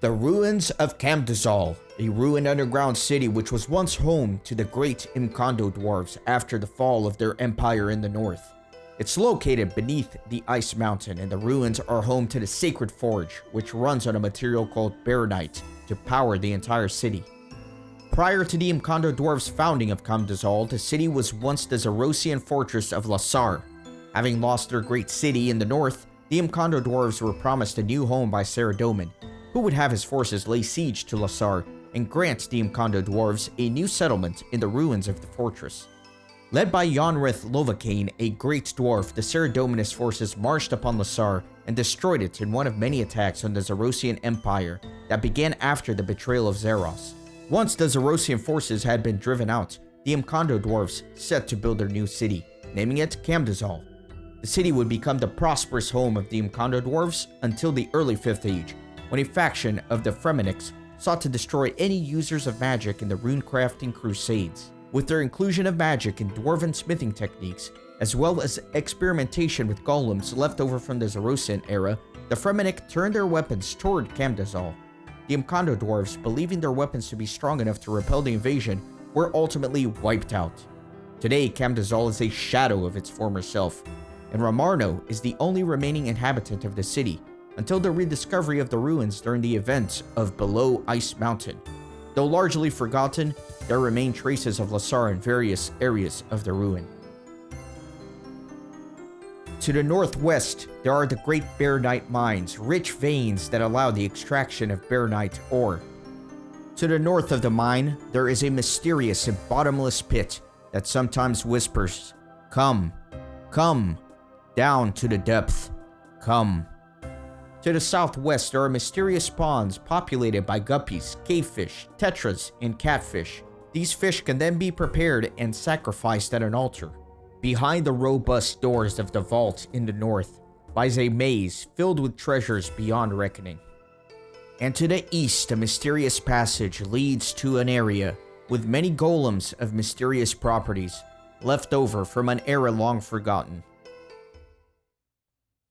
The ruins of Camdozaal, a ruined underground city which was once home to the great Imcando dwarves after the fall of their empire in the north. It's located beneath the ice mountain, and the ruins are home to the sacred forge, which runs on a material called Barronite to power the entire city. Prior to the Imcando dwarves' founding of Camdozaal, the city was once the Zerosian fortress of Lasar. Having lost their great city in the north, the Imcando dwarves were promised a new home by Saradomin, who would have his forces lay siege to Lasar and grant the Imcando dwarves a new settlement in the ruins of the fortress. Led by Yonrith Lovacane, a great dwarf, the Saradominist forces marched upon Lasar and destroyed it in one of many attacks on the Zerosian Empire that began after the betrayal of Zeros. Once the Zerosian forces had been driven out, the Imcando dwarves set to build their new city, naming it Camdozaal. The city would become the prosperous home of the Imcando dwarves until the early 5th Age, when a faction of the Fremenniks sought to destroy any users of magic in the runecrafting crusades. With their inclusion of magic and dwarven smithing techniques, as well as experimentation with golems left over from the Zerosian era, the Fremennik turned their weapons toward Camdozaal. The Imcando dwarves, believing their weapons to be strong enough to repel the invasion, were ultimately wiped out. Today, Camdozaal is a shadow of its former self, and Ramarno is the only remaining inhabitant of the city, until the rediscovery of the ruins during the events of Below Ice Mountain. Though largely forgotten, there remain traces of Lasar in various areas of the ruin. To the northwest, there are the Great Barronite mines, rich veins that allow the extraction of Barronite ore. To the north of the mine, there is a mysterious and bottomless pit that sometimes whispers, "Come, come, down to the depth, come." To the southwest, there are mysterious ponds populated by guppies, cavefish, tetras, and catfish. These fish can then be prepared and sacrificed at an altar. Behind the robust doors of the vault in the north lies a maze filled with treasures beyond reckoning. And to the east, a mysterious passage leads to an area with many golems of mysterious properties left over from an era long forgotten.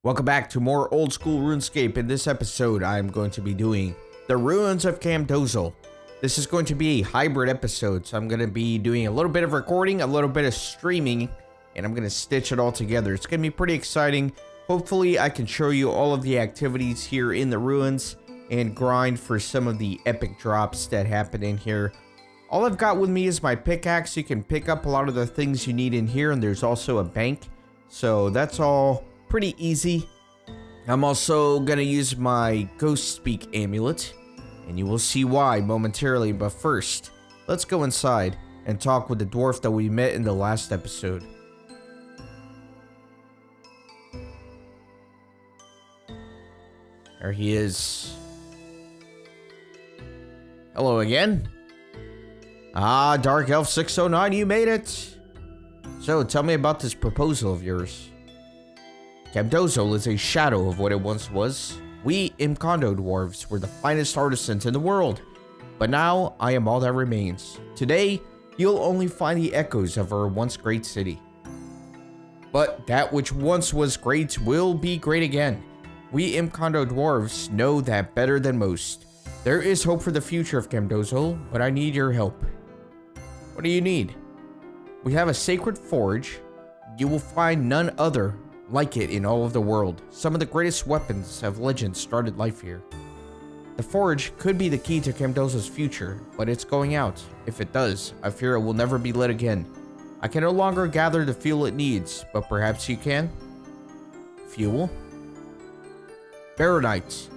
Welcome back to more Old School RuneScape. In this episode, I'm going to be doing the ruins of Camdozaal. This is going to be a hybrid episode, so I'm going to be doing a little bit of recording, a little bit of streaming, and I'm going to stitch it all together. It's going to be pretty exciting. Hopefully, I can show you all of the activities here in the ruins and grind for some of the epic drops that happen in here. All I've got with me is my pickaxe. You can pick up a lot of the things you need in here, and there's also a bank, so that's all pretty easy. I'm also gonna use my Ghost Speak amulet, and you will see why momentarily, but first, let's go inside and talk with the dwarf that we met in the last episode. There he is. Hello again. Ah, Dark Elf 609, you made it. So, tell me about this proposal of yours. Camdozaal is a shadow of what it once was. We Imcando dwarves were the finest artisans in the world, but now I am all that remains. Today, you'll only find the echoes of our once great city. But that which once was great will be great again. We Imcando dwarves know that better than most. There is hope for the future of Camdozaal, but I need your help. What do you need? We have a sacred forge. You will find none other like it in all of the world. Some of the greatest weapons of legend started life here. The forge could be the key to Camdozaal's future, but it's going out. If it does, I fear it will never be lit again. I can no longer gather the fuel it needs, but perhaps you can? Fuel? Barronite.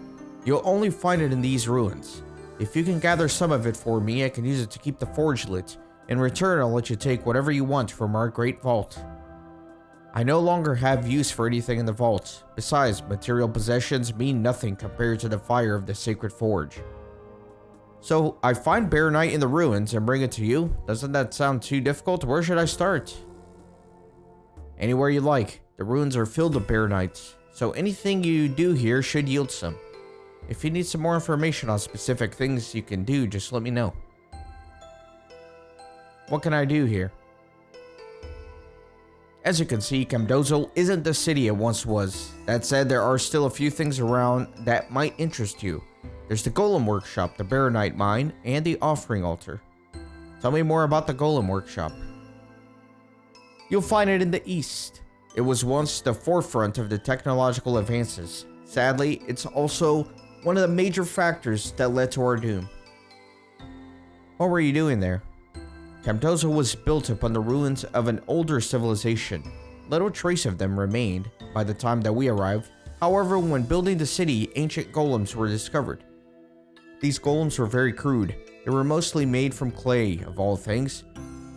You'll only find it in these ruins. If you can gather some of it for me, I can use it to keep the forge lit. In return, I'll let you take whatever you want from our great vault. I no longer have use for anything in the vault. Besides, material possessions mean nothing compared to the fire of the sacred forge. So, I find Barronite in the ruins and bring it to you? Doesn't that sound too difficult? Where should I start? Anywhere you like. The ruins are filled with Barronite, so anything you do here should yield some. If you need some more information on specific things you can do, just let me know. What can I do here? As you can see, Camdozaal isn't the city it once was. That said, there are still a few things around that might interest you. There's the Golem Workshop, the Barronite Mine, and the Offering Altar. Tell me more about the Golem Workshop. You'll find it in the east. It was once the forefront of the technological advances. Sadly, it's also one of the major factors that led to our doom. What were you doing there? Camdozaal was built upon the ruins of an older civilization. Little trace of them remained by the time that we arrived. However, when building the city, ancient golems were discovered. These golems were very crude. They were mostly made from clay, of all things.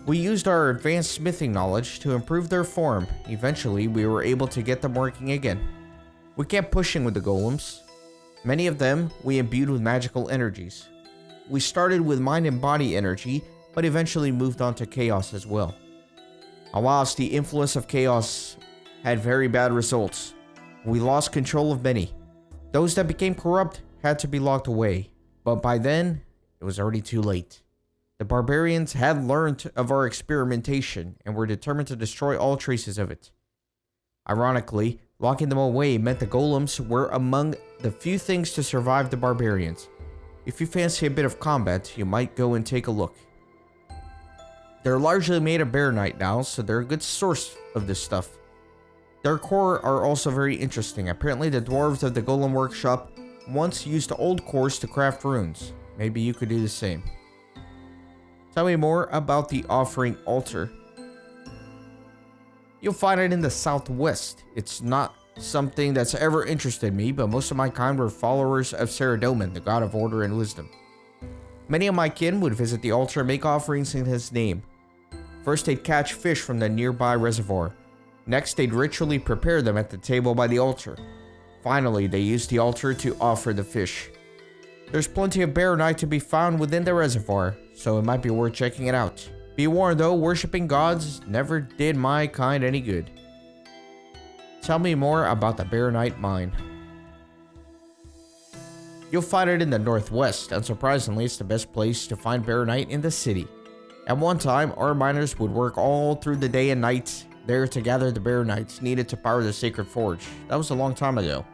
We used our advanced smithing knowledge to improve their form. Eventually, we were able to get them working again. We kept pushing with the golems. Many of them we imbued with magical energies. We started with mind and body energy, but eventually moved on to chaos as well. Alas, the influence of chaos had very bad results. We lost control of many. Those that became corrupt had to be locked away, but by then, it was already too late. The barbarians had learned of our experimentation and were determined to destroy all traces of it. Ironically, locking them away meant the golems were among the few things to survive the barbarians. If you fancy a bit of combat, you might go and take a look. They're largely made of Barronite now, so they're a good source of this stuff. Their core are also very interesting. Apparently the dwarves of the Golem Workshop once used old cores to craft runes. Maybe you could do the same. Tell me more about the Offering Altar. You'll find it in the southwest. It's not something that's ever interested me, but most of my kind were followers of Saradomin, the god of order and wisdom. Many of my kin would visit the altar and make offerings in his name. First, they'd catch fish from the nearby reservoir. Next, they'd ritually prepare them at the table by the altar. Finally, they used the altar to offer the fish. There's plenty of Barronite to be found within the reservoir, so it might be worth checking it out. Be warned though, worshipping gods never did my kind any good. Tell me more about the Barronite mine. You'll find it in the northwest. Unsurprisingly, it's the best place to find Barronite in the city. At one time, our miners would work all through the day and night there to gather the Barronites needed to power the sacred forge. That was a long time ago.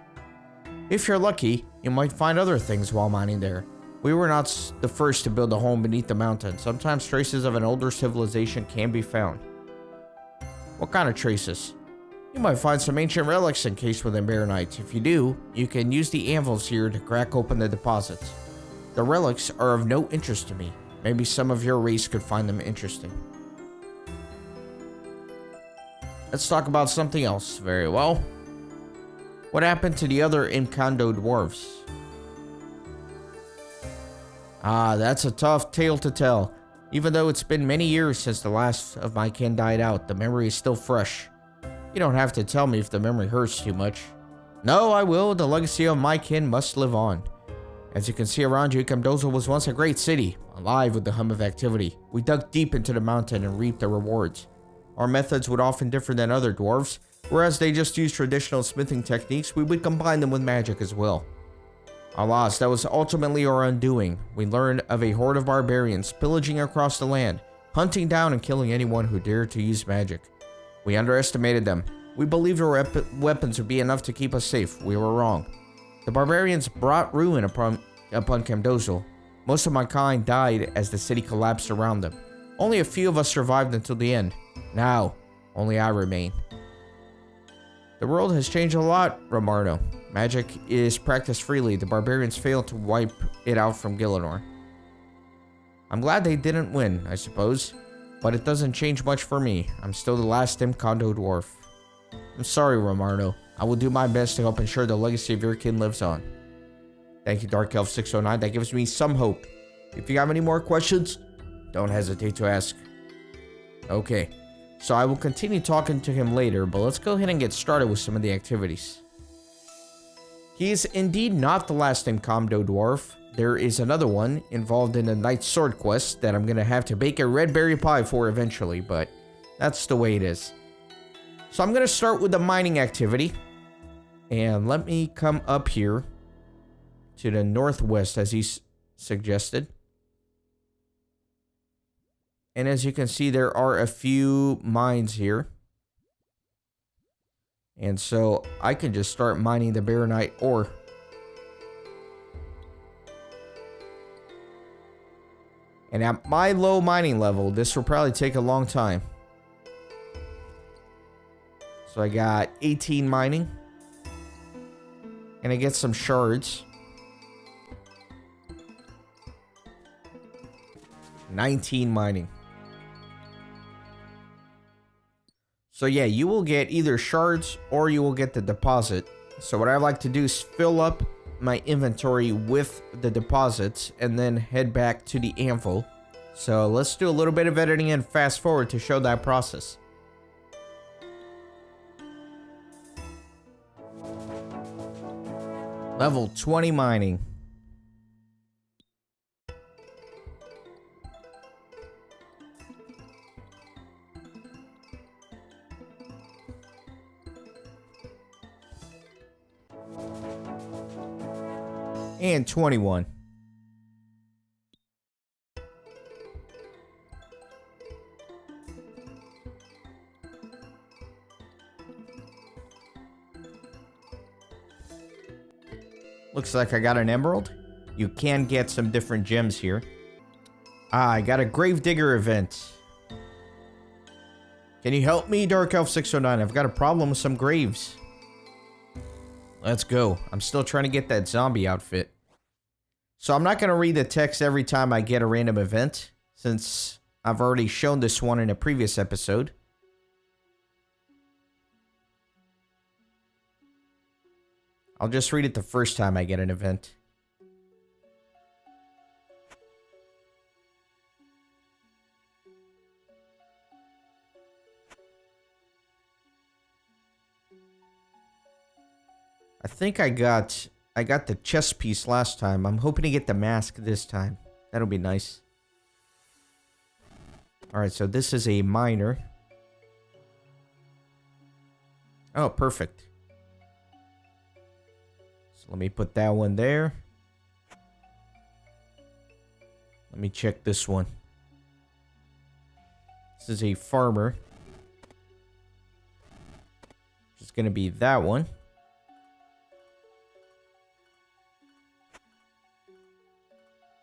If you're lucky, you might find other things while mining there. We were not the first to build a home beneath the mountain. Sometimes traces of an older civilization can be found. What kind of traces? You might find some ancient relics encased within Barronite. If you do, you can use the anvils here to crack open the deposits. The relics are of no interest to me. Maybe some of your race could find them interesting. Let's talk about something else. Very well. What happened to the other Imcando dwarves? Ah, that's a tough tale to tell. Even though it's been many years since the last of my kin died out, the memory is still fresh. You don't have to tell me if the memory hurts too much. No, I will. The legacy of my kin must live on. As you can see around you, Camdozaal was once a great city, alive with the hum of activity. We dug deep into the mountain and reaped the rewards. Our methods would often differ than other dwarves. Whereas they just used traditional smithing techniques, we would combine them with magic as well. Alas, that was ultimately our undoing. We learned of a horde of barbarians pillaging across the land, hunting down and killing anyone who dared to use magic. We underestimated them. We believed our weapons would be enough to keep us safe. We were wrong. The barbarians brought ruin upon Camdozaal. Most of my kind died as the city collapsed around them. Only a few of us survived until the end. Now, only I remain. The world has changed a lot, Ramarno. Magic is practiced freely. The barbarians failed to wipe it out from Gielinor. I'm glad they didn't win, I suppose. But it doesn't change much for me. I'm still the last Imcando dwarf. I'm sorry, Ramarno. I will do my best to help ensure the legacy of your kin lives on. Thank you, Dark Elf 609. That gives me some hope. If you have any more questions, don't hesitate to ask. Okay. So I will continue talking to him later, but let's go ahead and get started with some of the activities. He is indeed not the last Imcando dwarf. There is another one involved in the Knight's Sword quest that I'm going to have to bake a red berry pie for eventually, but that's the way it is. So I'm going to start with the mining activity. And let me come up here to the northwest as he suggested. And as you can see, there are a few mines here. And so I can just start mining the Barronite ore. And at my low mining level, this will probably take a long time. So I got 18 mining. And I get some shards. 19 mining. So yeah, you will get either shards or you will get the deposit. So what I like to do is fill up my inventory with the deposits and then head back to the anvil. So let's do a little bit of editing and fast forward to show that process. Level 20 mining. And 21. Looks like I got an emerald. You can get some different gems here. Ah, I got a Gravedigger event. Can you help me, Dark Elf 609? I've got a problem with some graves. Let's go. I'm still trying to get that zombie outfit. So I'm not going to read the text every time I get a random event, since I've already shown this one in a previous episode. I'll just read it the first time I get an event. I think I got the chest piece last time. I'm hoping to get the mask this time. That'll be nice. Alright, so this is a miner. Oh, perfect. So let me put that one there. Let me check this one. This is a farmer. It's going to be that one.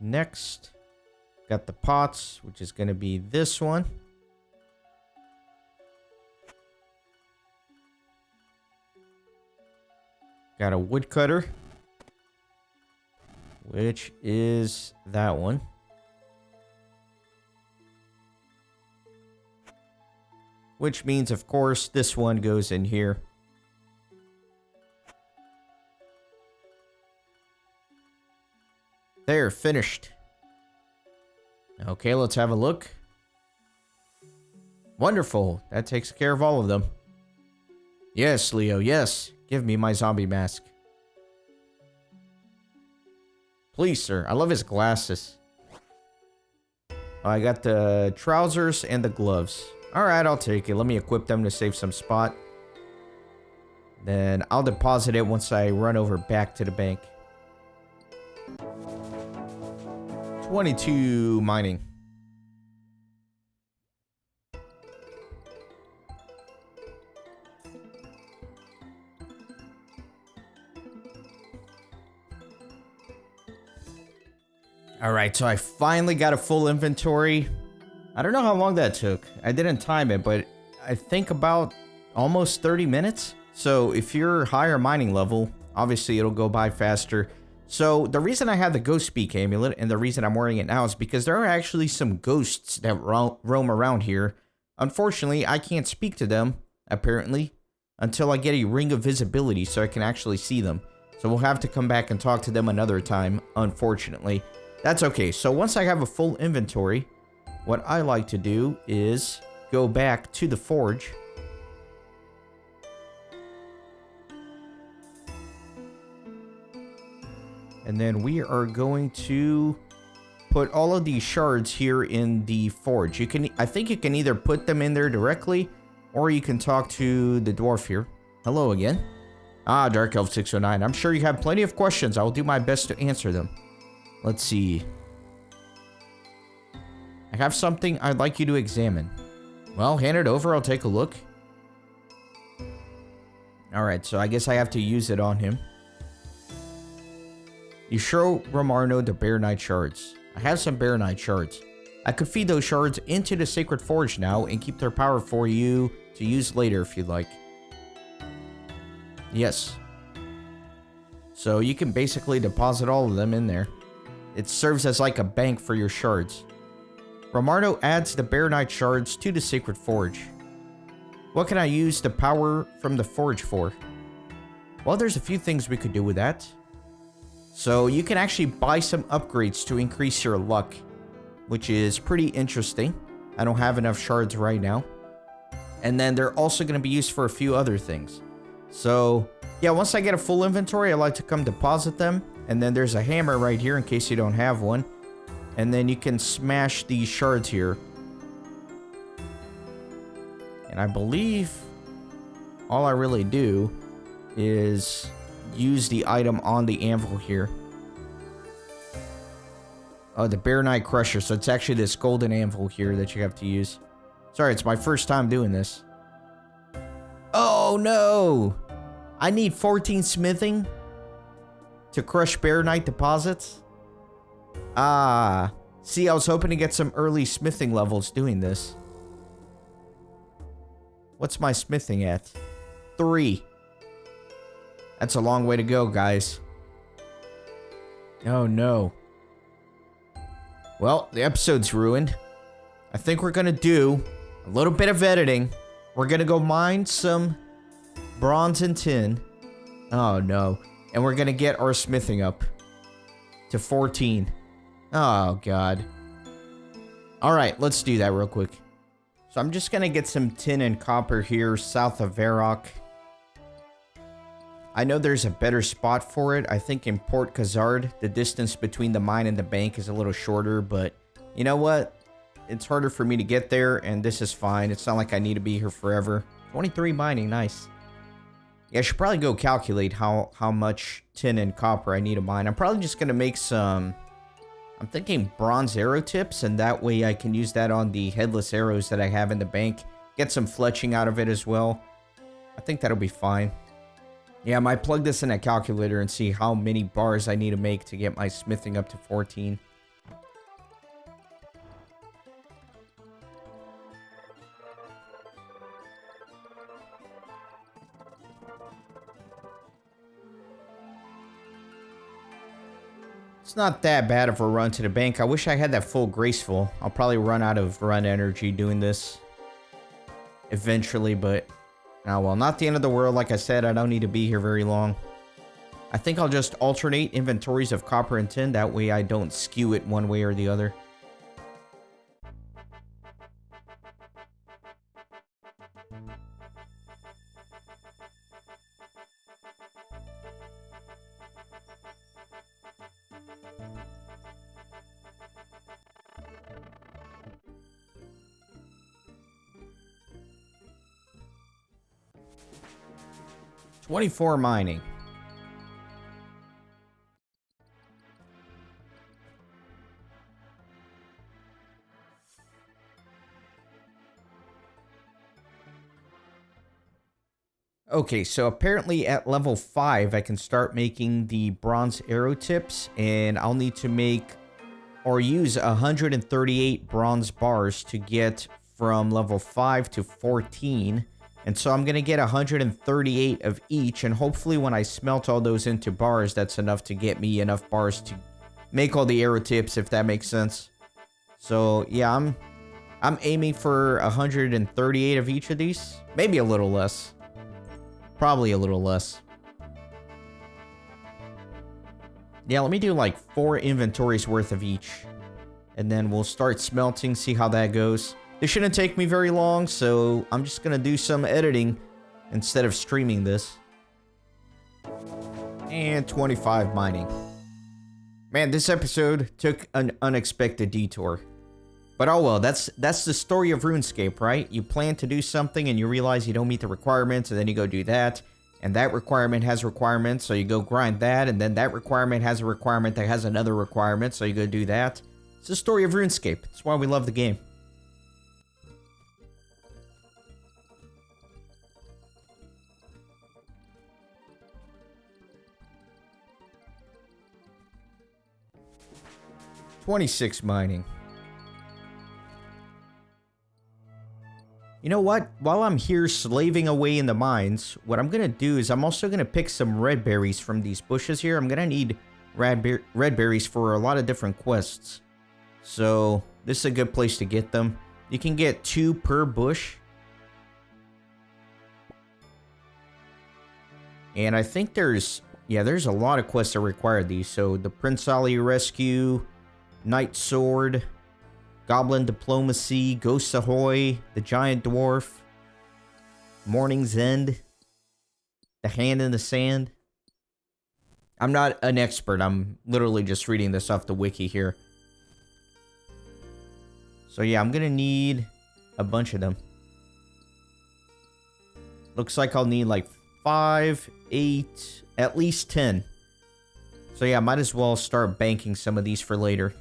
Next, got the pots, which is going to be this one. Got a woodcutter, which is that one. Which means, of course, this one goes in here. There, finished. Okay, let's have a look. Wonderful. That takes care of all of them. Yes, Leo, yes. Give me my zombie mask. Please, sir. I love his glasses. Oh, I got the trousers and the gloves. Alright, I'll take it. Let me equip them to save some spot. Then I'll deposit it once I run over back to the bank. 22 mining. Alright, so I finally got a full inventory. I don't know how long that took. I didn't time it, but I think about almost 30 minutes. So if you're higher mining level, obviously it'll go by faster. So the reason I have the ghost speak amulet and the reason I'm wearing it now is because there are actually some ghosts that roam around here. Unfortunately, I can't speak to them, apparently, until I get a ring of visibility so I can actually see them. So we'll have to come back and talk to them another time, unfortunately. That's okay. So once I have a full inventory, what I like to do is go back to the forge. And then we are going to put all of these shards here in the forge. I think you can either put them in there directly, or you can talk to the dwarf here. Hello again. Ah, Dark Elf 609. I'm sure you have plenty of questions. I will do my best to answer them. Let's see. I have something I'd like you to examine. Well, hand it over. I'll take a look. Alright, so I guess I have to use it on him. You show Ramarno the Barronite shards. I have some Barronite shards. I could feed those shards into the Sacred Forge now and keep their power for you to use later if you'd like. Yes. So you can basically deposit all of them in there. It serves as like a bank for your shards. Ramarno adds the Barronite shards to the Sacred Forge. What can I use the power from the forge for? Well, there's a few things we could do with that. So you can actually buy some upgrades to increase your luck, which is pretty interesting. I don't have enough shards right now. And then they're also going to be used for a few other things. So yeah, once I get a full inventory, I like to come deposit them. And then there's a hammer right here in case you don't have one. And then you can smash these shards here. And I believe all I really do is use the item on the anvil here. Oh, the Barronite Crusher. So it's actually this golden anvil here that you have to use. Sorry, it's my first time doing this. Oh, no! I need 14 smithing to crush Barronite deposits? Ah. See, I was hoping to get some early smithing levels doing this. What's my smithing at? 3. That's a long way to go, guys. Oh, no. Well, the episode's ruined. I think we're gonna do a little bit of editing. We're gonna go mine some bronze and tin. Oh, no. And we're gonna get our smithing up to 14. Oh, God. Alright, let's do that real quick. So I'm just gonna get some tin and copper here south of Varrock. I know there's a better spot for it. I think in Port Khazard, the distance between the mine and the bank is a little shorter, but you know what? It's harder for me to get there, and this is fine. It's not like I need to be here forever. 23 mining, nice. Yeah, I should probably go calculate how much tin and copper I need to mine. I'm probably just gonna make some... I'm thinking bronze arrow tips, and that way I can use that on the headless arrows that I have in the bank. Get some fletching out of it as well. I think that'll be fine. Yeah, I might plug this in a calculator and see how many bars I need to make to get my smithing up to 14. It's not that bad of a run to the bank. I wish I had that full graceful. I'll probably run out of run energy doing this eventually, but oh well, not the end of the world. Like I said, I don't need to be here very long. I think I'll just alternate inventories of copper and tin. That way I don't skew it one way or the other. $24 mining. Okay, so apparently at level 5, I can start making the bronze arrow tips, and I'll need to make or use 138 bronze bars to get from level 5 to 14. And so I'm going to get 138 of each, and hopefully when I smelt all those into bars, that's enough to get me enough bars to make all the arrow tips, if that makes sense. So yeah, I'm aiming for 138 of each of these. Maybe a little less. Probably a little less. Yeah, let me do like 4 inventories worth of each. And then we'll start smelting, see how that goes. This shouldn't take me very long, so I'm just gonna do some editing instead of streaming this. And 25 mining. Man, this episode took an unexpected detour. But oh well, that's the story of RuneScape, right? You plan to do something and you realize you don't meet the requirements, and then you go do that. And that requirement has requirements, so you go grind that, and then that requirement has a requirement that has another requirement, so you go do that. It's the story of RuneScape. That's why we love the game. $26 mining. You know what? While I'm here slaving away in the mines, what I'm gonna do is I'm also gonna pick some red berries from these bushes here. I'm gonna need red berries for a lot of different quests. So this is a good place to get them. You can get 2 per bush. And I think there's a lot of quests that require these. So the Prince Ali Rescue, Knight Sword, Goblin Diplomacy, Ghost Ahoy, the Giant Dwarf, Morning's End, the Hand in the Sand. I'm not an expert. I'm literally just reading this off the wiki here. So yeah, I'm gonna need a bunch of them. Looks like I'll need like 5, 8, at least 10. So yeah, might as well start banking some of these for later.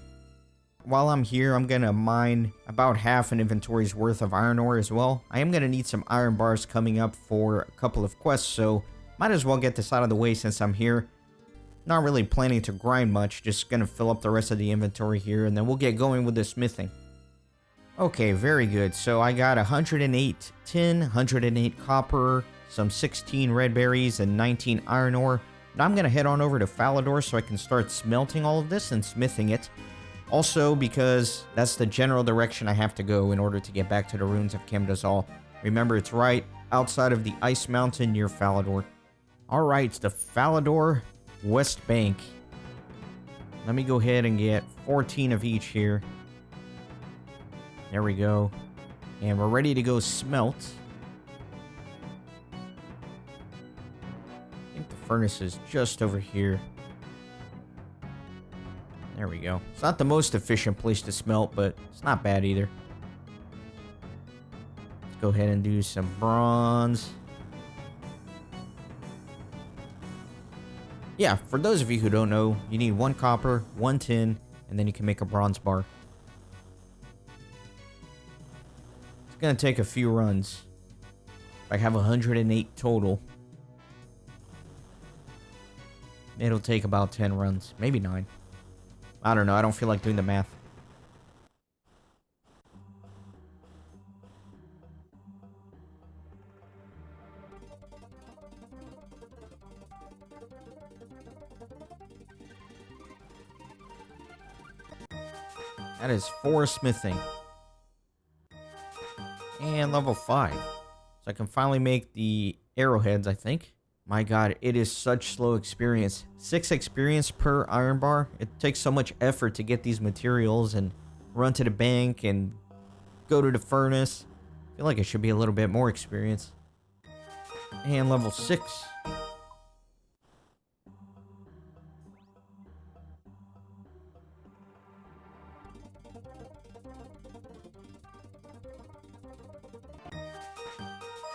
While I'm here, I'm gonna mine about half an inventory's worth of iron ore as well. I am gonna need some iron bars coming up for a couple of quests, so might as well get this out of the way since I'm here. Not really planning to grind much, just gonna fill up the rest of the inventory here, and then we'll get going with the smithing. Okay, very good. So I got 108 tin, 108 copper, some 16 red berries, and 19 iron ore. Now I'm gonna head on over to Falador so I can start smelting all of this and smithing it. Also, because that's the general direction I have to go in order to get back to the ruins of Camdozaal. Remember, it's right outside of the Ice Mountain near Falador. Alright, the Falador West Bank. Let me go ahead and get 14 of each here. There we go. And we're ready to go smelt. I think the furnace is just over here. There we go. It's not the most efficient place to smelt, but it's not bad either. Let's go ahead and do some bronze. Yeah, for those of you who don't know, you need 1 copper, 1 tin, and then you can make a bronze bar. It's gonna take a few runs. I have 108 total. It'll take about 10 runs, maybe 9. I don't know, I don't feel like doing the math. That is 4 smithing. And level 5. So I can finally make the arrowheads, I think. My god, it is such slow experience. 6 experience per iron bar. It takes so much effort to get these materials and run to the bank and go to the furnace. I feel like it should be a little bit more experience. And level 6.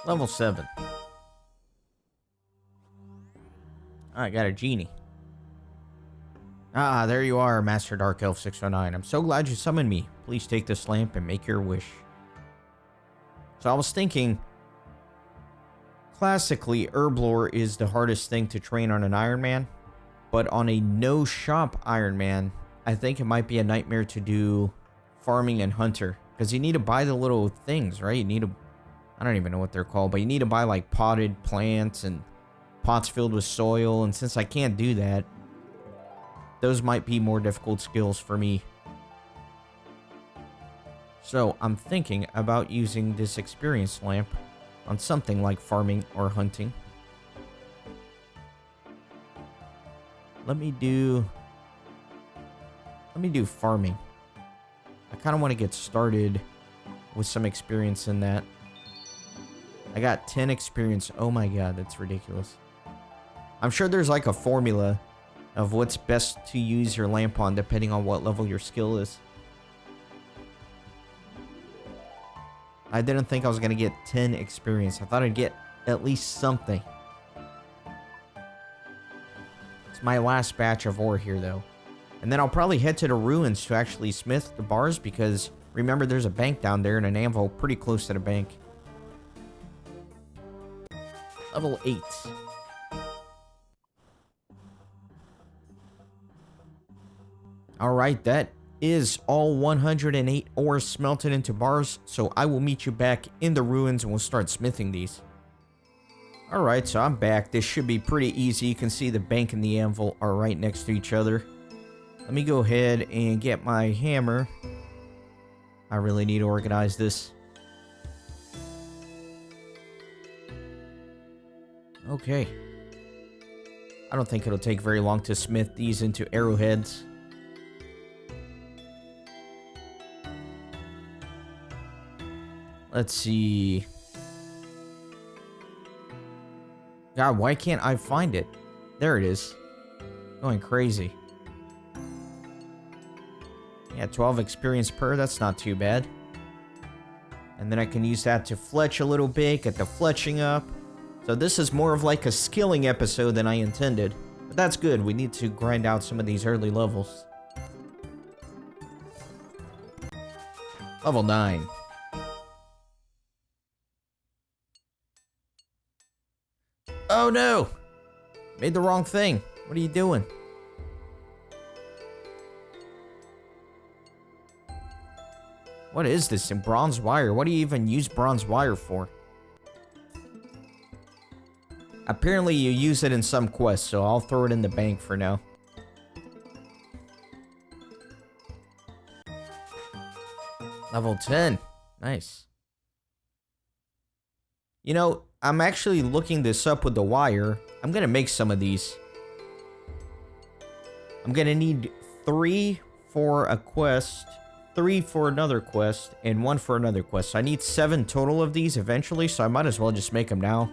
Level 7. I got a Genie. Ah, there you are, Master Dark Elf 609. I'm so glad you summoned me. Please take this lamp and make your wish. So I was thinking, classically, Herblore is the hardest thing to train on an Ironman, but on a no-shop Ironman, I think it might be a nightmare to do farming and hunter, because you need to buy the little things, right? You need to, I don't even know what they're called, but you need to buy like potted plants and pots filled with soil, and since I can't do that, those might be more difficult skills for me. So I'm thinking about using this experience lamp on something like farming or hunting. Let me do farming. I kind of want to get started with some experience in that. I got 10 experience. Oh my god, that's ridiculous. I'm sure there's like a formula of what's best to use your lamp on depending on what level your skill is. I didn't think I was going to get 10 experience. I thought I'd get at least something. It's my last batch of ore here though. And then I'll probably head to the ruins to actually smith the bars because remember there's a bank down there and an anvil pretty close to the bank. Level 8. Alright, that is all 108 ores smelted into bars, so I will meet you back in the ruins and we'll start smithing these. Alright, so I'm back. This should be pretty easy. You can see the bank and the anvil are right next to each other. Let me go ahead and get my hammer. I really need to organize this. Okay. I don't think it'll take very long to smith these into arrowheads. Let's see. God, why can't I find it? There it is. Going crazy. Yeah, 12 experience per. That's not too bad. And then I can use that to fletch a little bit, get the fletching up. So this is more of like a skilling episode than I intended. But that's good. We need to grind out some of these early levels. Level 9. Oh no! Made the wrong thing. What are you doing? What is this in bronze wire? What do you even use bronze wire for? Apparently you use it in some quests, so I'll throw it in the bank for now. Level 10. Nice. You know, I'm actually looking this up with the wire. I'm gonna make some of these. I'm gonna need 3 for a quest, 3 for another quest, and 1 for another quest. So I need 7 total of these eventually, so I might as well just make them now.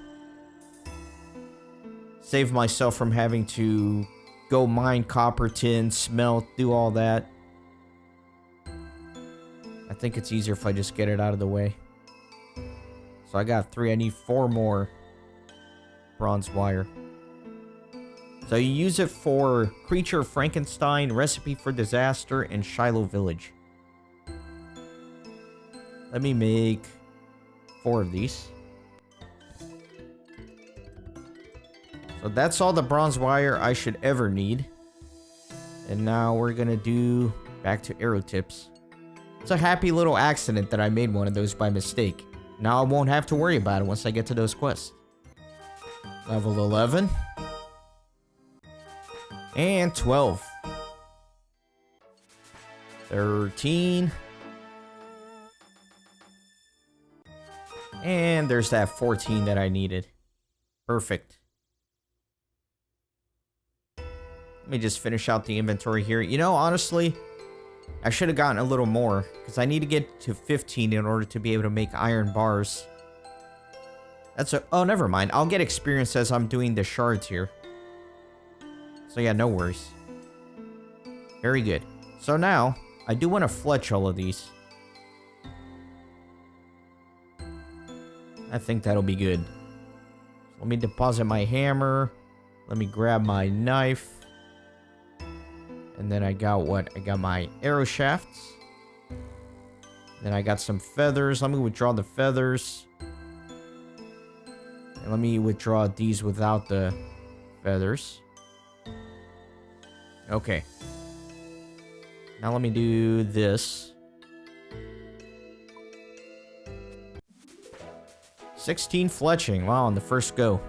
Save myself from having to go mine copper tin, smelt, do all that. I think it's easier if I just get it out of the way. So I got 3. I need 4 more bronze wire. So you use it for Creature Frankenstein, Recipe for Disaster, and Shiloh Village. Let me make 4 of these. So that's all the bronze wire I should ever need. And now we're gonna do back to arrow tips. It's a happy little accident that I made one of those by mistake. Now I won't have to worry about it once I get to those quests. Level 11. And 12. 13. And there's that 14 that I needed. Perfect. Let me just finish out the inventory here. You know, honestly, I should have gotten a little more, because I need to get to 15 in order to be able to make iron bars. That's a... Oh, never mind. I'll get experience as I'm doing the shards here. So yeah, no worries. Very good. So now, I do want to fletch all of these. I think that'll be good. So let me deposit my hammer. Let me grab my knife. And then I got what? I got my arrow shafts. Then I got some feathers. Let me withdraw the feathers. And let me withdraw these without the feathers. Okay. Now let me do this. 16 fletching. Wow, on the first go.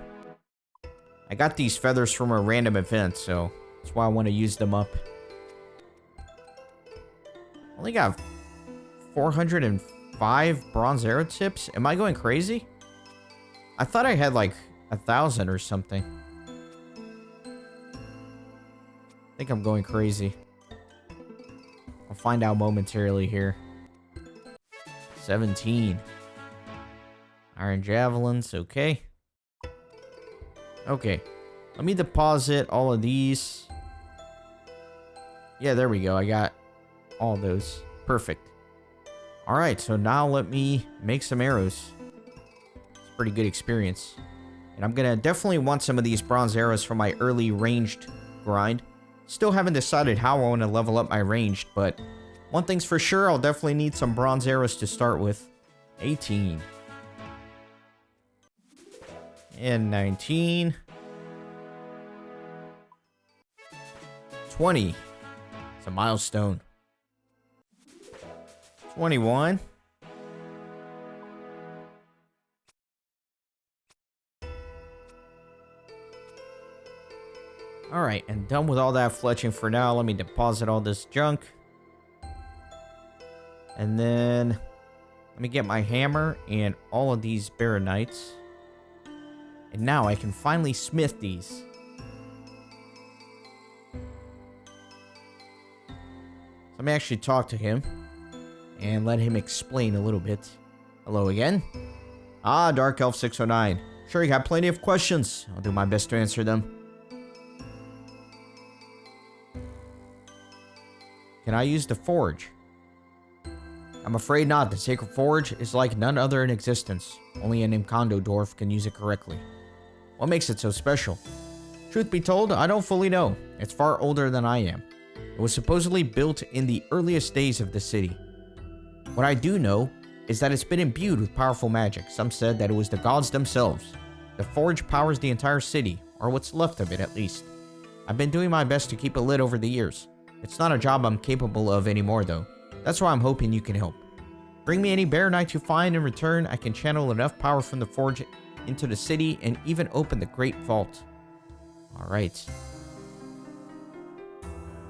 I got these feathers from a random event, so that's why I want to use them up. Only got 405 bronze arrow tips. Am I going crazy? I thought I had like 1,000 or something. I think I'm going crazy. I'll find out momentarily here. 17. Iron javelins, okay. Okay. Let me deposit all of these. Yeah, there we go. I got all those. Perfect. Alright, so now let me make some arrows. It's a pretty good experience. And I'm gonna definitely want some of these bronze arrows for my early ranged grind. Still haven't decided how I want to level up my ranged, but one thing's for sure, I'll definitely need some bronze arrows to start with. 18. And 19. 20. It's a milestone. 21. Alright, and done with all that fletching for now. Let me deposit all this junk. And then let me get my hammer and all of these Barronites. And now I can finally smith these. Let me actually talk to him and let him explain a little bit. Hello again. Ah, Dark Elf 609. Sure, you got plenty of questions. I'll do my best to answer them. Can I use the forge? I'm afraid not. The sacred forge is like none other in existence. Only an Imcando dwarf can use it correctly. What makes it so special? Truth be told, I don't fully know. It's far older than I am. It was supposedly built in the earliest days of the city. What I do know is that it's been imbued with powerful magic. Some said that it was the gods themselves. The forge powers the entire city, or what's left of it at least. I've been doing my best to keep it lit over the years. It's not a job I'm capable of anymore though. That's why I'm hoping you can help. Bring me any Barronite you find. In return, I can channel enough power from the forge into the city and even open the Great Vault. Alright.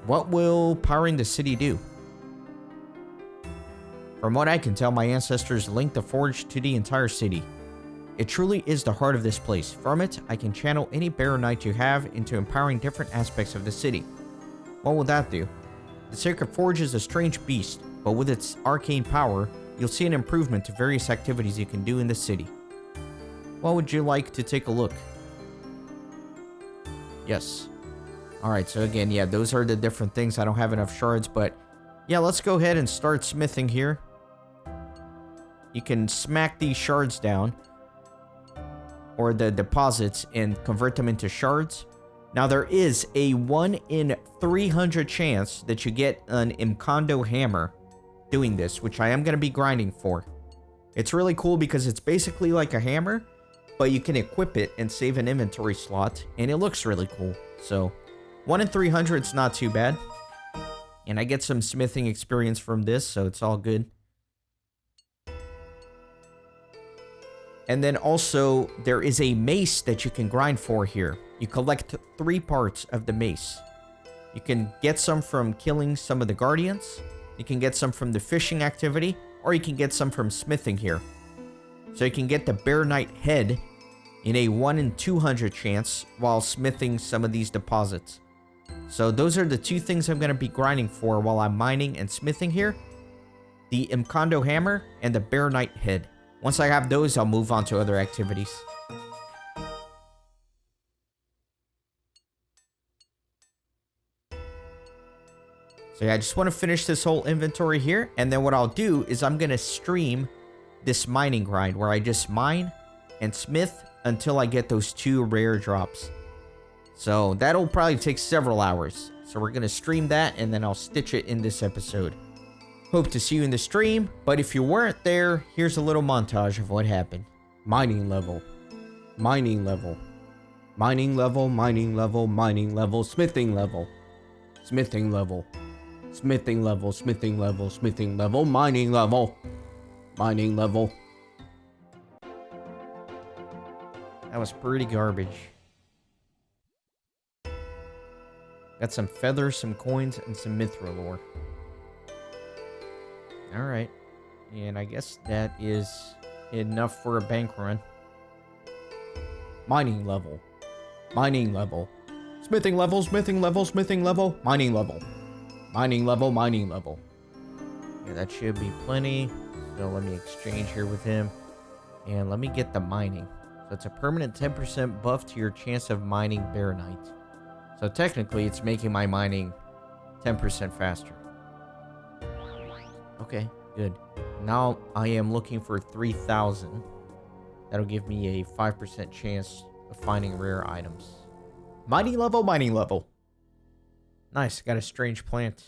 What will powering the city do? From what I can tell, my ancestors linked the forge to the entire city. It truly is the heart of this place. From it, I can channel any Barronite you have into empowering different aspects of the city. What will that do? The Sacred Forge is a strange beast, but with its arcane power, you'll see an improvement to various activities you can do in the city. What would you like to take a look? Yes. Alright, so again, yeah, those are the different things. I don't have enough shards, but yeah, let's go ahead and start smithing here. You can smack these shards down, or the deposits, and convert them into shards. Now, there is a 1 in 300 chance that you get an Imcando Hammer doing this, which I am going to be grinding for. It's really cool because it's basically like a hammer, but you can equip it and save an inventory slot, and it looks really cool. So, 1 in 300 is not too bad. And I get some smithing experience from this, so it's all good. And then also, there is a mace that you can grind for here. You collect 3 parts of the mace. You can get some from killing some of the guardians. You can get some from the fishing activity, or you can get some from smithing here. So you can get the Barronite head in a 1 in 200 chance while smithing some of these deposits. So those are the 2 things I'm going to be grinding for while I'm mining and smithing here. The Imcando Hammer and the Barronite head. Once I have those, I'll move on to other activities. So yeah, I just want to finish this whole inventory here, and then what I'll do is I'm going to stream this mining grind where I just mine and smith until I get those 2 rare drops. So that'll probably take several hours. So we're going to stream that, and then I'll stitch it in this episode. Hope to see you in the stream, but if you weren't there, here's a little montage of what happened. Mining level. Mining level. Mining level, mining level, mining level, smithing level. Smithing level. Smithing level, smithing level, smithing level, mining level. Mining level. That was pretty garbage. Got some feathers, some coins, and some mithril ore. Alright. And I guess that is enough for a bank run. Mining level. Mining level. Smithing level, smithing level, smithing level, mining level. Mining level, mining level. Yeah, that should be plenty. So let me exchange here with him. And let me get the mining. So it's a permanent 10% buff to your chance of mining Barronite. So technically, it's making my mining 10% faster. Okay, good. Now I am looking for 3,000. That'll give me a 5% chance of finding rare items. Mining level, mining level. Nice, got a strange plant.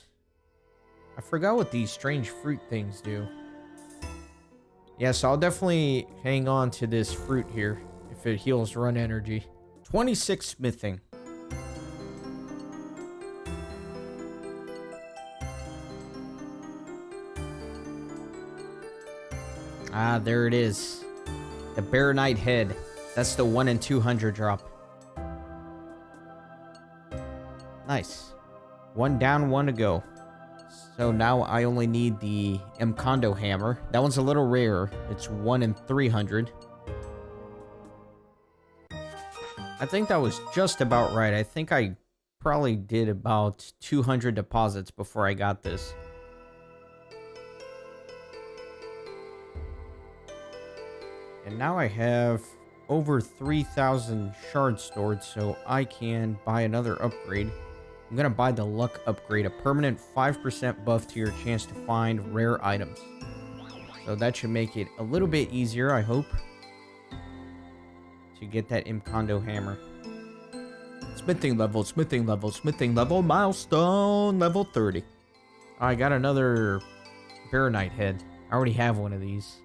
I forgot what these strange fruit things do. Yeah, so I'll definitely hang on to this fruit here if it heals run energy. 26 smithing. Ah, there it is. The Barronite head. That's the 1 in 200 drop. Nice. 1 down, 1 to go. So now I only need the Imcando Hammer. That one's a little rarer. It's 1 in 300. I think that was just about right. I think I probably did about 200 deposits before I got this. And now I have over 3,000 shards stored, so I can buy another upgrade. I'm going to buy the luck upgrade, a permanent 5% buff to your chance to find rare items. So that should make it a little bit easier, I hope, to get that Imcando Hammer. Smithing level, milestone level 30. I got another Barronite head. I already have one of these.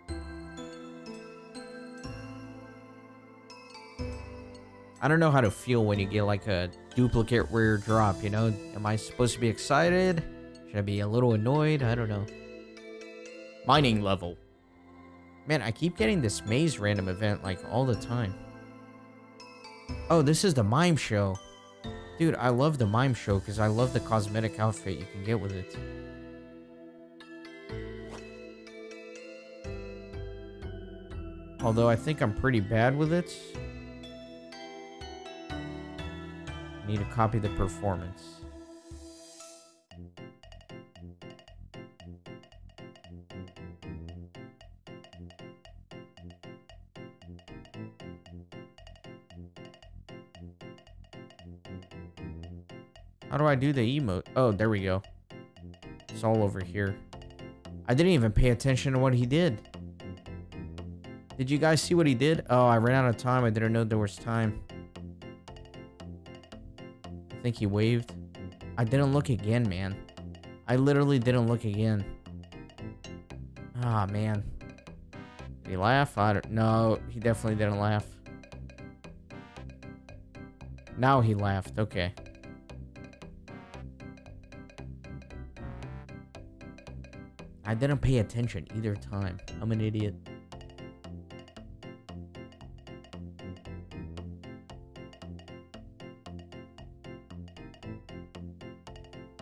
I don't know how to feel when you get like a duplicate rare drop, you know? Am I supposed to be excited? Should I be a little annoyed? I don't know. Mining level. Man, I keep getting this maze random event like all the time. Oh, this is the Mime show. Dude, I love the Mime show because I love the cosmetic outfit you can get with it. Although I think I'm pretty bad with it. Need to copy the performance. How do I do the emote? Oh, there we go. It's all over here. I didn't even pay attention to what he did. Did you guys see what he did? Oh, I ran out of time. I didn't know there was time. I think he waved. I didn't look again, man. I literally didn't look again. Ah, man. Did he laugh? I don't know. He definitely didn't laugh. Now he laughed. Okay. I didn't pay attention either time. I'm an idiot.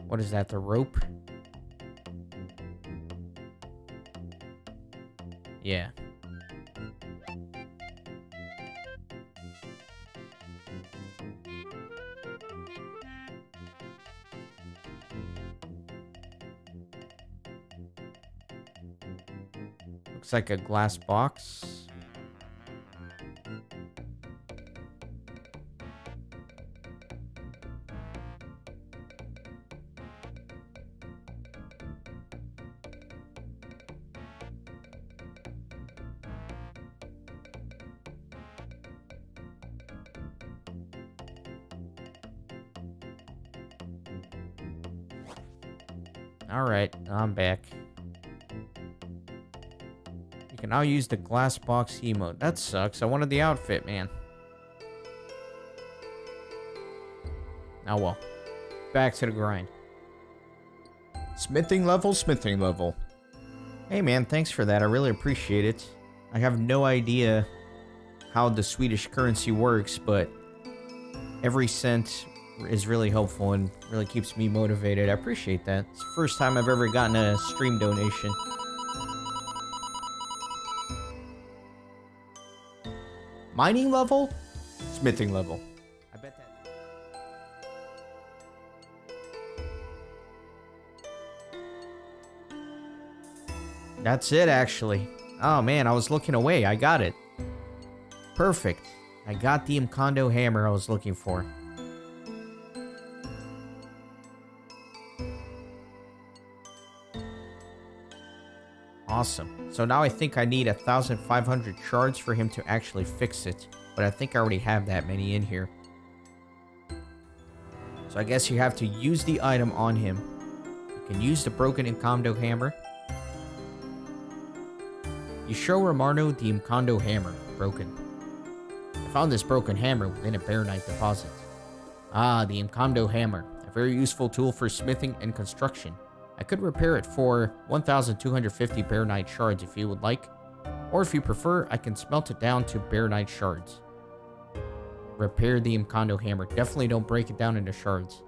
What is that, the rope? Yeah. Looks like a glass box. Alright, I'm back. You can now use the glass box emote. That sucks. I wanted the outfit, man. Oh well. Back to the grind. Smithing level. Hey man, thanks for that. I really appreciate it. I have no idea how the Swedish currency works, but every cent is really helpful and really keeps me motivated. I appreciate that. It's the first time I've ever gotten a stream donation. Mining level? Smithing level. I bet that. That's it, actually. Oh man, I was looking away. I got it. Perfect. I got the Imcando Hammer I was looking for. Awesome. So now I think I need 1,500 shards for him to actually fix it. But I think I already have that many in here. So I guess you have to use the item on him. You can use the broken Imcando Hammer. You show Ramarno the Imcando Hammer. Broken. I found this broken hammer within a Barronite deposit. Ah, the Imcando Hammer. A very useful tool for smithing and construction. I could repair it for 1,250 Barronite shards if you would like. Or if you prefer, I can smelt it down to Barronite shards. Repair the Imcando Hammer. Definitely don't break it down into shards.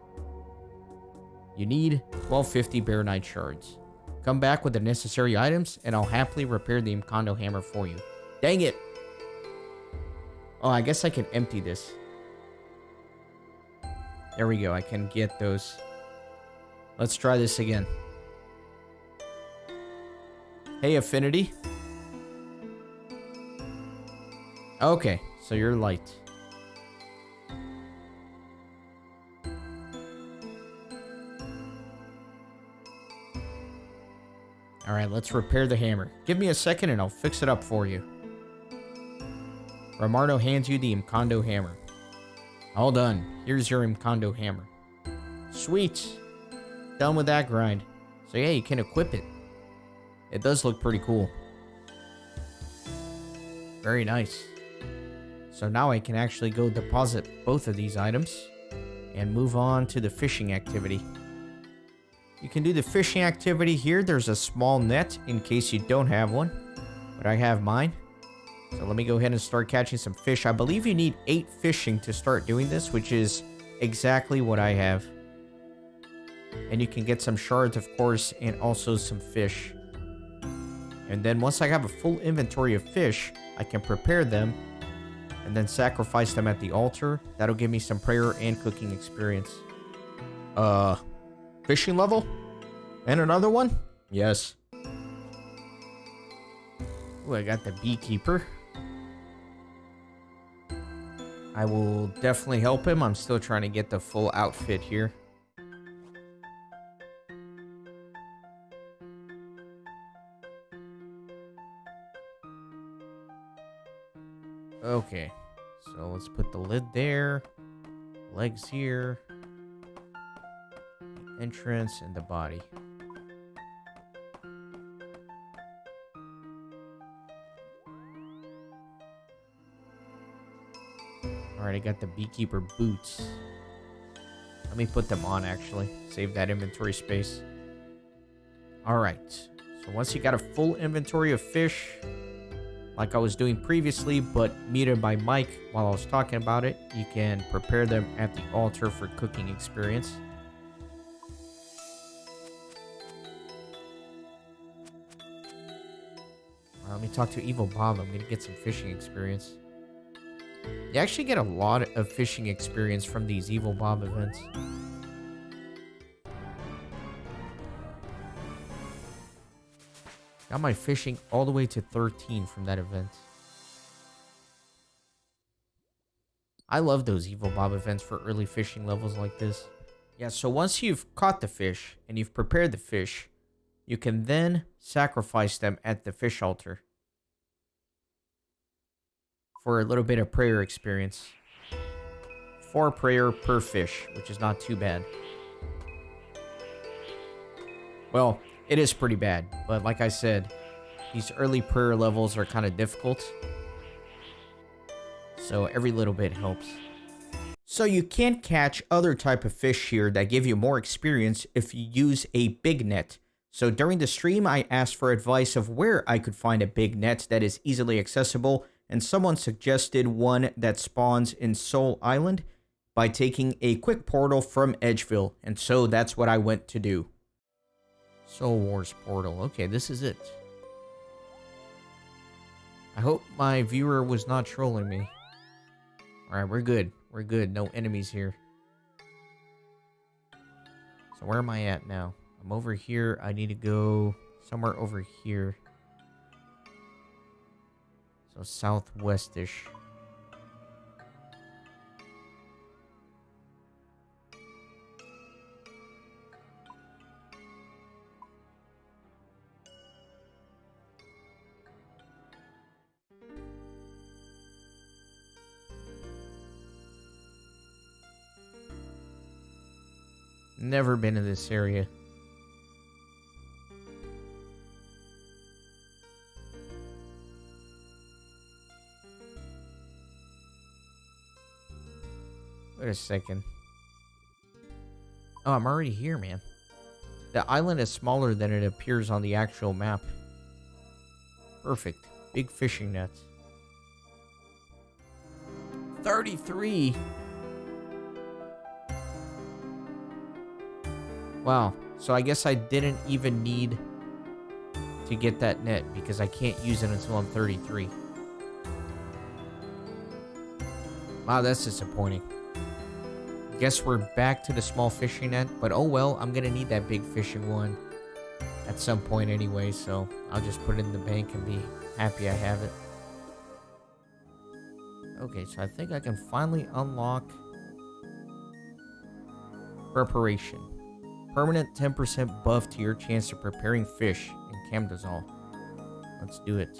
You need 1250 Barronite shards. Come back with the necessary items, and I'll happily repair the Imcando Hammer for you. Dang it! Oh, I guess I can empty this. There we go, I can get those. Let's try this again. Hey, Affinity. Okay, so you're light. Alright, let's repair the hammer. Give me a second and I'll fix it up for you. Ramarno hands you the Imcando Hammer. All done. Here's your Imcando Hammer. Sweet. Done with that grind. So yeah, you can equip it. It does look pretty cool. Very nice. So now I can actually go deposit both of these items and move on to the fishing activity. You can do the fishing activity here. There's a small net in case you don't have one, but I have mine. So let me go ahead and start catching some fish. I believe you need 8 fishing to start doing this, which is exactly what I have. And you can get some shards, of course, and also some fish. And then once I have a full inventory of fish, I can prepare them and then sacrifice them at the altar. That'll give me some prayer and cooking experience. Fishing level? And another one? Yes. Ooh, I got the Beekeeper. I will definitely help him. I'm still trying to get the full outfit here. Okay, so let's put the lid there, legs here, the entrance, and the body. Alright, I got the Beekeeper boots. Let me put them on, actually. Save that inventory space. Alright, so once you got a full inventory of fish, like I was doing previously, but muted by Mike while I was talking about it, you can prepare them at the altar for cooking experience. Let me talk to Evil Bob. I'm going to get some fishing experience. You actually get a lot of fishing experience from these Evil Bob events. Got my fishing all the way to 13 from that event. I love those Evil Bob events for early fishing levels like this. Yeah, so once you've caught the fish and you've prepared the fish, you can then sacrifice them at the fish altar for a little bit of prayer experience. 4 prayer per fish, which is not too bad. Well, it is pretty bad, but like I said, these early prayer levels are kind of difficult. So every little bit helps. So you can catch other type of fish here that give you more experience if you use a big net. So during the stream, I asked for advice of where I could find a big net that is easily accessible, and someone suggested one that spawns in Soul Island by taking a quick portal from Edgeville, and so that's what I went to do. Soul Wars portal. Okay, this is it. I hope my viewer was not trolling me. Alright, we're good. We're good. No enemies here. So where am I at now? I'm over here. I need to go somewhere over here. So southwest-ish. Never been in this area. Wait a second. Oh, I'm already here, man. The island is smaller than it appears on the actual map. Perfect. Big fishing nets. 33. Wow. So I guess I didn't even need to get that net because I can't use it until I'm 33. Wow, that's disappointing. Guess we're back to the small fishing net, but oh well, I'm gonna need that big fishing one at some point anyway, so I'll just put it in the bank and be happy I have it. Okay, so I think I can finally unlock preparation. Permanent 10% buff to your chance of preparing fish in Camdozaal. Let's do it.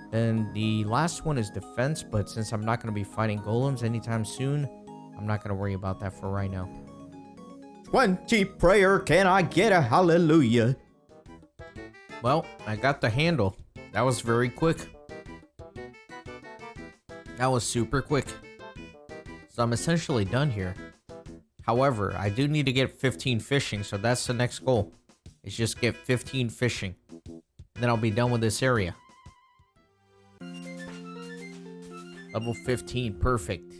Then the last one is defense, but since I'm not going to be fighting golems anytime soon, I'm not going to worry about that for right now. 20 prayer, can I get a hallelujah? Well, I got the handle. That was very quick. That was super quick. So I'm essentially done here. However, I do need to get 15 fishing, so that's the next goal. Is just get 15 fishing. Then I'll be done with this area. Level 15, perfect.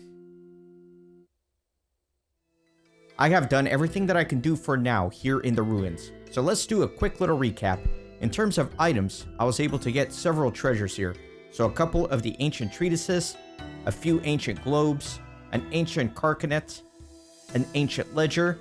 I have done everything that I can do for now here in the ruins. So let's do a quick little recap. In terms of items, I was able to get several treasures here. So a couple of the ancient treatises, a few ancient globes, an ancient carcanet, an ancient ledger,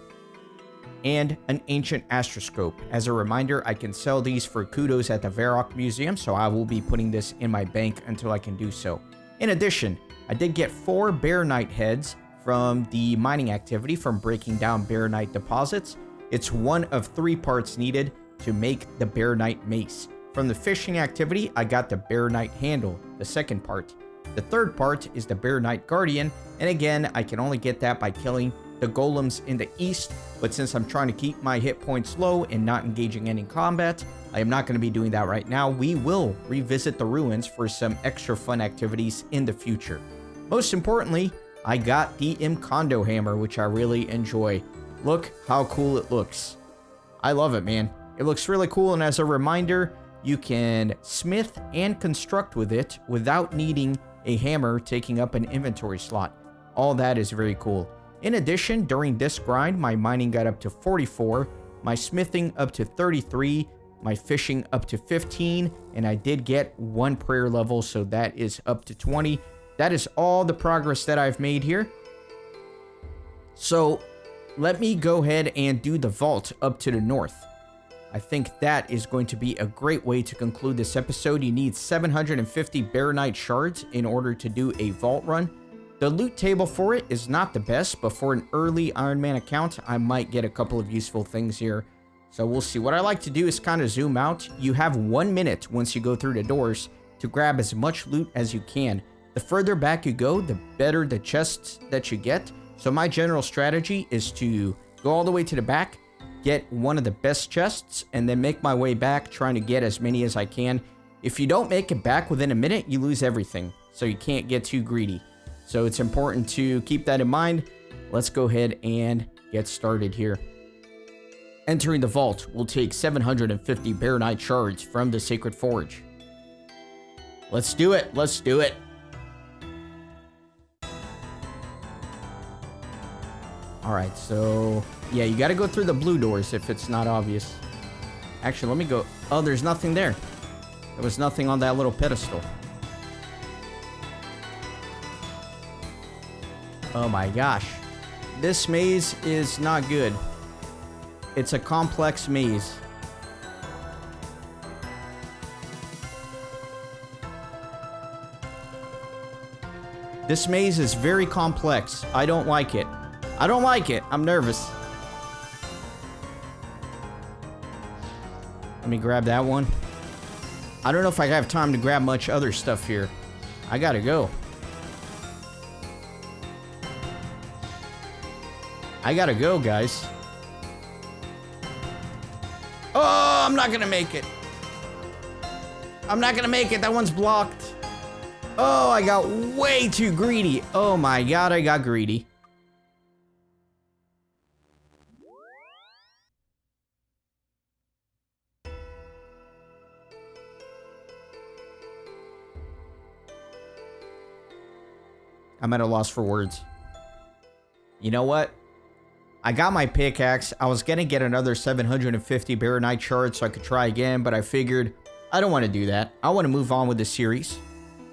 and an ancient astroscope. As a reminder, I can sell these for kudos at the Varrock Museum, so I will be putting this in my bank until I can do so. In addition, I did get 4 Barronite heads from the mining activity from breaking down Barronite deposits. It's one of 3 parts needed to make the Barronite mace. From the fishing activity, I got the Barronite handle, the second part. The third part is the Barronite guardian, and again, I can only get that by killing the golems in the east, but since I'm trying to keep my hit points low and not engaging any combat, I am not going to be doing that right now. We will revisit the ruins for some extra fun activities in the future. Most importantly, I got the Imcando Hammer, which I really enjoy. Look how cool it looks. I love it, man. It looks really cool, and as a reminder, you can smith and construct with it without needing a hammer taking up an inventory slot. All that is very cool. In addition, during this grind, my mining got up to 44, my smithing up to 33, my fishing up to 15, and I did get 1 prayer level, so that is up to 20. That is all the progress that I've made here. So let me go ahead and do the vault up to the north. I think that is going to be a great way to conclude this episode. You need 750 Barronite shards in order to do a vault run. The loot table for it is not the best, but for an early Ironman account, I might get a couple of useful things here. So we'll see. What I like to do is kind of zoom out. You have 1 minute once you go through the doors to grab as much loot as you can. The further back you go, the better the chests that you get. So my general strategy is to go all the way to the back, get one of the best chests, and then make my way back, trying to get as many as I can. If you don't make it back within a minute, you lose everything. So you can't get too greedy. So it's important to keep that in mind. Let's go ahead and get started here. Entering the vault will take 750 Barronite shards from the Sacred Forge. Let's do it. Let's do it. Alright, so yeah, you got to go through the blue doors if it's not obvious. Actually, let me go. Oh, there's nothing there. There was nothing on that little pedestal. Oh my gosh. This maze is not good. It's a complex maze. This maze is very complex. I don't like it. I don't like it. I'm nervous. Let me grab that one. I don't know if I have time to grab much other stuff here. I gotta go. I gotta go, guys. Oh, I'm not gonna make it. I'm not gonna make it. That one's blocked. Oh, I got way too greedy. Oh my god, I got greedy. I'm at a loss for words. You know what? I got my pickaxe. I was gonna get another 750 Barronite shards so I could try again, but I figured I don't want to do that. I want to move on with the series.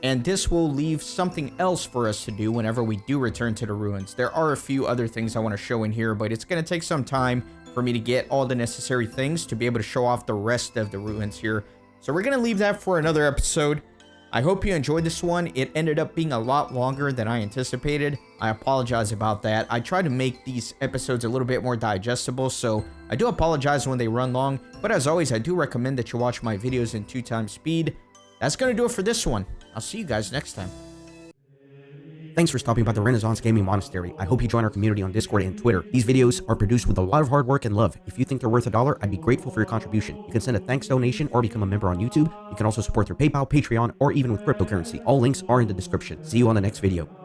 And this will leave something else for us to do whenever we do return to the ruins. There are a few other things I want to show in here, but it's going to take some time for me to get all the necessary things to be able to show off the rest of the ruins here. So we're going to leave that for another episode. I hope you enjoyed this one. It ended up being a lot longer than I anticipated. I apologize about that. I try to make these episodes a little bit more digestible, so I do apologize when they run long. But as always, I do recommend that you watch my videos in 2x speed. That's going to do it for this one. I'll see you guys next time. Thanks for stopping by the Renaissance Gaming Monastery. I hope you join our community on Discord and Twitter. These videos are produced with a lot of hard work and love. If you think they're worth $1, I'd be grateful for your contribution. You can send a thanks donation or become a member on YouTube. You can also support through PayPal, Patreon, or even with cryptocurrency. All links are in the description. See you on the next video.